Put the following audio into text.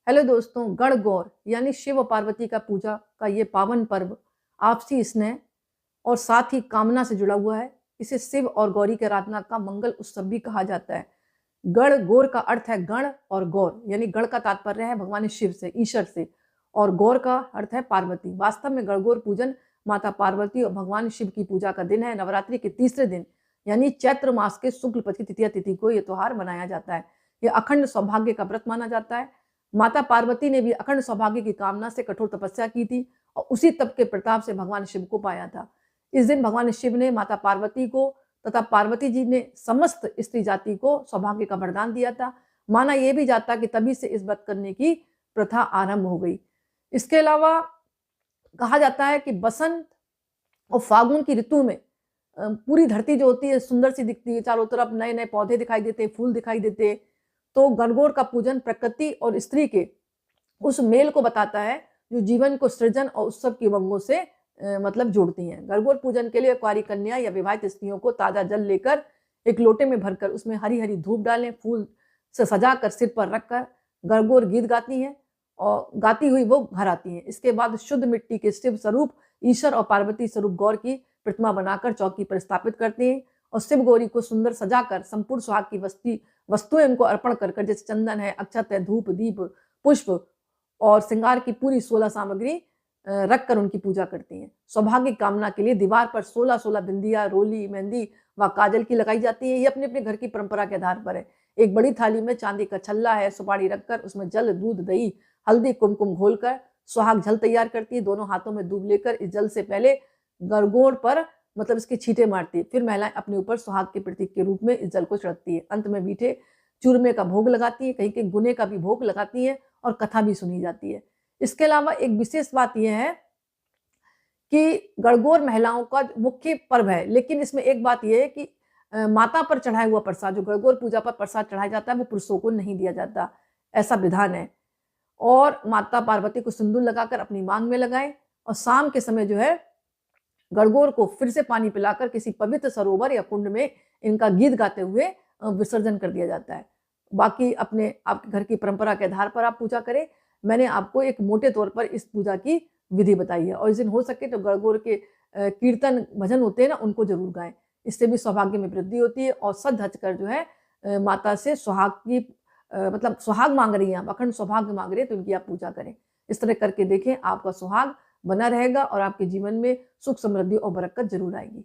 Hello दोस्तों, गणगौर यानी शिव और पार्वती का पूजा का ये पावन पर्व आपसी स्नेह और साथ ही कामना से जुड़ा हुआ है। इसे शिव और गौरी की आराधना का मंगल उत्सव भी कहा जाता है। गण गौर का अर्थ है गण और गौर, यानी गण का तात्पर्य है भगवान शिव से, ईश्वर से, और गौर का अर्थ है पार्वती। वास्तव में गणगौर पूजन माता पार्वती और भगवान शिव की पूजा का दिन है। नवरात्रि के तीसरे दिन यानी चैत्र मास के शुक्ल पक्ष की तृतीया तिथि को यह त्योहार मनाया जाता है। यह अखंड सौभाग्य का व्रत माना जाता है। माता पार्वती ने भी अखंड सौभाग्य की कामना से कठोर तपस्या की थी और उसी तप के प्रताप से भगवान शिव को पाया था। इस दिन भगवान शिव ने माता पार्वती को तथा पार्वती जी ने समस्त स्त्री जाति को सौभाग्य का वरदान दिया था। माना यह भी जाता कि तभी से इस व्रत करने की प्रथा आरंभ हो गई। इसके अलावा कहा जाता है कि बसंत और फागुन की ऋतु में पूरी धरती जो होती है सुंदर सी दिखती है, चारों तरफ नए नए पौधे दिखाई देते, फूल दिखाई देते। तो गणगौर का पूजन प्रकृति और स्त्री के उस मेल को बताता है जो जीवन को सृजन और उत्सव की उमंगों से मतलब जोड़ती हैं। गणगौर पूजन के लिए कुंवारी कन्या या विवाहित स्त्रियों को ताजा जल लेकर एक लोटे में भरकर उसमें हरी हरी धूप डालें, फूल से सजाकर सिर पर रखकर गणगौर गीत गाती हैं और गाती हुई वो घर आती हैं। इसके बाद शुद्ध मिट्टी के शिव स्वरूप ईश्वर और पार्वती स्वरूप गौर की प्रतिमा बनाकर चौकी पर स्थापित करते हैं और शिव गौरी को सुंदर सजाकर संपूर्ण सुहाग की वस्तुएं उनको अर्पण कर जैसे चंदन है, अक्षत है, धूप, दीप, पुष्प और श्रृंगार की पूरी 16 सामग्री रखकर उनकी पूजा करती हैं। सौभाग्य कामना के लिए दीवार पर 16-16 बिंदिया, रोली, मेहंदी व काजल की लगाई जाती है। ये अपने अपने घर की परंपरा के आधार पर है। एक बड़ी थाली में चांदी का छल्ला है, सुपारी रखकर उसमें जल, दूध, दही, हल्दी, कुमकुम घोलकर सुहाग जल तैयार करती है। दोनों हाथों में दूध लेकर इस जल से पहले गणगौर पर मतलब इसके छींटे मारती है। फिर महिलाएं अपने ऊपर सुहाग के प्रतीक के रूप में इस जल को छिड़कती है। अंत में मीठे चूरमे का भोग लगाती है, कहीं कहीं गुने का भी भोग लगाती है और कथा भी सुनी जाती है। इसके अलावा एक विशेष बात यह है कि गणगौर महिलाओं का मुख्य पर्व है, लेकिन इसमें एक बात यह है कि माता पर चढ़ाया हुआ प्रसाद, जो गणगौर पूजा पर प्रसाद चढ़ाया जाता है, वो पुरुषों को नहीं दिया जाता, ऐसा विधान है। और माता पार्वती को सिंदूर लगाकर अपनी मांग में लगाएं और शाम के समय जो है गणगौर को फिर से पानी पिलाकर किसी पवित्र सरोवर या कुंड में इनका गीत गाते हुए विसर्जन कर दिया जाता है। बाकी अपने आपके घर की परंपरा के आधार पर आप पूजा करें। मैंने आपको एक मोटे तौर पर इस पूजा की विधि बताई है और इस दिन हो सके तो गणगौर के कीर्तन भजन होते हैं ना, उनको जरूर गाएं। इससे भी सौभाग्य में वृद्धि होती है और सज धज कर जो है माता से सुहाग की मतलब सुहाग मांग रही हैं आप, अखंड सौभाग्य मांग रही है, तो इनकी आप पूजा करें। इस तरह करके देखें, आपका सुहाग बना रहेगा और आपके जीवन में सुख, समृद्धि और बरकत जरूर आएगी।